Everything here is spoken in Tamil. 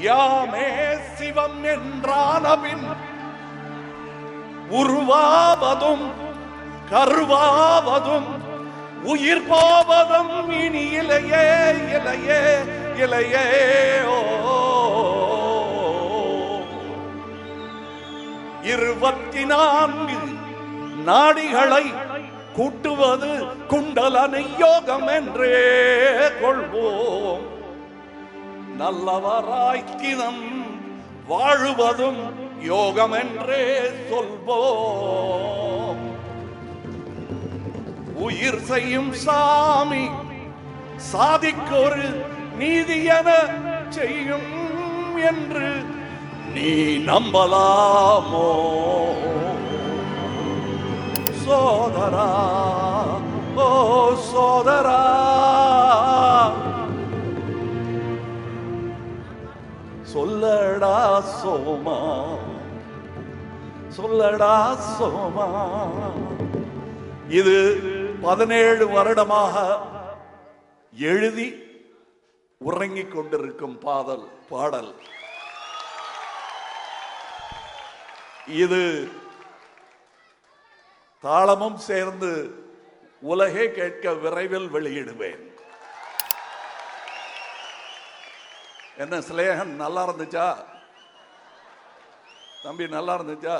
யாமே சிவம் என்றானபின் உருவாவதும் கருவாவதும் உயிர் போவதும் இனி இலையே இலையே இலையே. ஓ 24 நாடிகளை கூட்டுவது குண்டலனை யோகம் என்றே கொள்வோம். நல்லவராய்க்கினம் வாழுவதும் யோகம் என்றே சொல்வோம். உயிர் செய்யும் சாமி சாதிக்கொரு நீதியென செய்யும் என்று நீ நம்பலாமோ சோதரா? ஓ சோதரா, சொல்லடா சோமா, சொல்லடா சோமா. இது 17 வருடமாக எழுதி உறங்கிக் கொண்டிருக்கும் பாடல். இது தாளமும் சேர்ந்து உலகே கேட்க விரைவில் வெளியிடுவேன். என்ன சிலேகன் நல்லா இருந்துச்சா தம்பி? நல்லா இருந்துச்சா?